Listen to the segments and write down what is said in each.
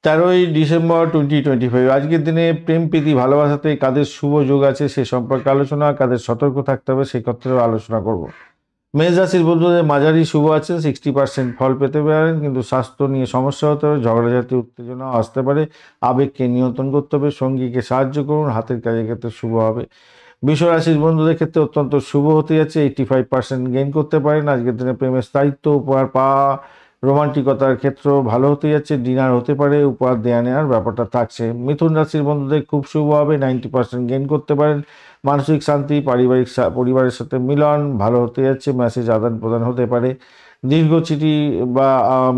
13 December 2025 আজকের দিনে প্রেম প্রীতি ভালোবাসাতে কাদের শুভ যোগ আছে সে সম্পর্কে আলোচনা, কাদের সতর্ক থাকতে হবে সেই ক্ষেত্রেও আলোচনা করব। মেষ রাশির বন্ধুদের মাঝারি শুভ আছে, 60% ফল পেতে পারেন, কিন্তু স্বাস্থ্য নিয়ে সমস্যা হতে পারে, ঝগড়া জাতীয় উত্তেজনা আসতে পারে, আবেগকে নিয়ন্ত্রণ করতে হবে, সঙ্গীকে সাহায্য করুন, হাতের কাজের ক্ষেত্রে শুভ হবে। বৃষ রাশির বন্ধুদের ক্ষেত্রে অত্যন্ত শুভ হতে যাচ্ছে, 85% গেইন করতে পারেন। আজকের দিনে প্রেমের স্থায়িত্ব, উপহার পাওয়া, রোমান্টিকতার ক্ষেত্র ভালো হতে যাচ্ছে, ডিনার হতে পারে, উপহার দেয়া নেওয়ার ব্যাপারটা থাকছে। মিথুন রাশির বন্ধুদের খুব শুভ হবে, 90% গেইন করতে পারেন। মানসিক শান্তি, পরিবারের সাথে মিলন ভালো হতে যাচ্ছে, মেসেজ আদান প্রদান হতে পারে, দীর্ঘ চিঠি বা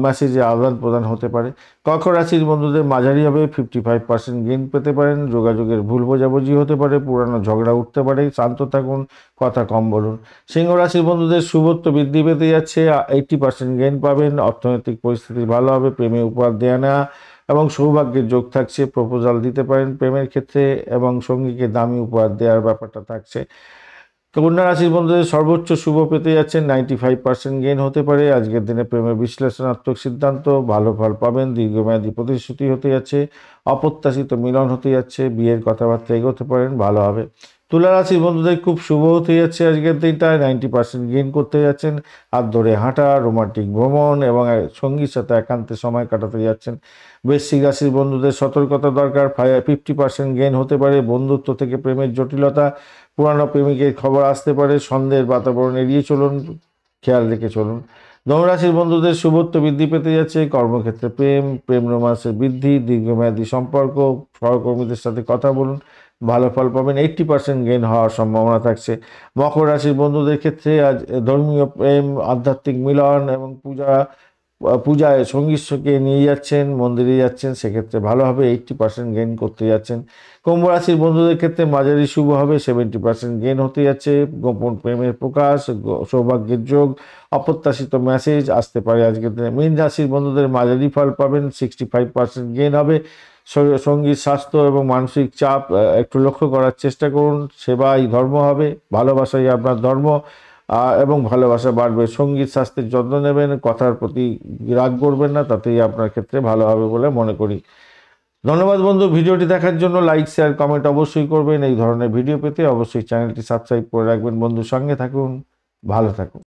মেসেজে আদান প্রদান হতে পারে। কর্কট রাশির বন্ধুদের মাঝারি হবে, 55% গেইন পেতে পারেন। যোগাযোগের ভুল বোঝাবুঝি হতে পারে, পুরানো ঝগড়া উঠতে পারে, শান্ত থাকুন, কথা কম বলুন। সিংহ রাশির বন্ধুদের শুভত্ব বৃদ্ধি পেতে যাচ্ছে, 80% গেইন পাবেন। অর্থনৈতিক পরিস্থিতি ভালো হবে, প্রেমে উপহার দেয়া নেওয়া এবং সৌভাগ্যের যোগ থাকছে, প্রপোজাল দিতে পারেন প্রেমের ক্ষেত্রে এবং সঙ্গীকে দামি উপহার দেওয়ার ব্যাপারটা থাকছে। কন্যা রাশির বন্ধুদের সর্বোচ্চ শুভ পেতে যাচ্ছেন, 95% গেইন হতে পারে। আজকের দিনে প্রেমের বিশ্লেষণাত্মক সিদ্ধান্ত, ভালো ফল পাবেন, দীর্ঘমেয়াদী প্রতিশ্রুতি হতে যাচ্ছে, অপ্রত্যাশিত মিলন হতে যাচ্ছে, বিয়ের কথাবার্তা এগোতে পারেন, ভালো হবে। তুলা রাশির বন্ধুদের খুব শুভ হতে যাচ্ছে, আজকের দিনটায় 90% গেইন করতে যাচ্ছেন, হাত ধরে হাঁটা, রোমান্টিক ভ্রমণ এবং সঙ্গীর সাথে একান্তে সময় কাটাতে যাচ্ছেন। বৃশ্চিক রাশির বন্ধুদের সতর্কতা দরকার, 50% গেইন হতে পারে, বন্ধুত্ব থেকে প্রেমের জটিলতা, পুরানো প্রেমিকের খবর আসতে পারে, সন্দেহের বাতাবরণ এড়িয়ে চলুন, খেয়াল রেখে চলুন। ধনুরাশির বন্ধুদের শুভত্ব বৃদ্ধি পেতে যাচ্ছে, কর্মক্ষেত্রে প্রেম রোমান্সের বৃদ্ধি, দীর্ঘমেয়াদী সম্পর্ক, সহকর্মীদের সাথে কথা বলুন, ভালো ফল পাবেন। 80% গেইন হওয়ার সম্ভাবনা থাকছে। মকর রাশির বন্ধুদের ক্ষেত্রে আজ ধর্মীয় প্রেম, আধ্যাত্মিক মিলন এবং পূজায় সঙ্গীকে নিয়ে যাচ্ছেন, মন্দিরে যাচ্ছেন, সেক্ষেত্রে ভালো হবে, 80% গেইন করতে যাচ্ছেন। কুম্ভ রাশির বন্ধুদের ক্ষেত্রে মাঝারি শুভ হবে, 70% গেইন হতে যাচ্ছে, গোপন প্রেমের প্রকাশ, সৌভাগ্যের যোগ, অপ্রত্যাশিত মেসেজ আসতে পারে আজকের দিনে। মীন রাশির বন্ধুদের মাঝারি ফল পাবেন, 65% গেইন হবে। সঙ্গীর স্বাস্থ্য এবং মানসিক চাপ একটু লক্ষ্য করার চেষ্টা করুন, সেবাই ধর্ম হবে, ভালোবাসাই আপনার ধর্ম এবং ভালোবাসা বাড়বে। সঙ্গীত স্বাস্থ্যের যত্ন নেবেন, কথার প্রতি রাগ করবেন না, তাতেই আপনার ক্ষেত্রে ভালো হবে বলে মনে করি। ধন্যবাদ বন্ধু, ভিডিওটি দেখার জন্য। লাইক শেয়ার কমেন্ট অবশ্যই করবেন। এই ধরনের ভিডিও পেতে অবশ্যই চ্যানেলটি সাবস্ক্রাইব করে রাখবেন। বন্ধু সঙ্গে থাকুন, ভালো থাকুন।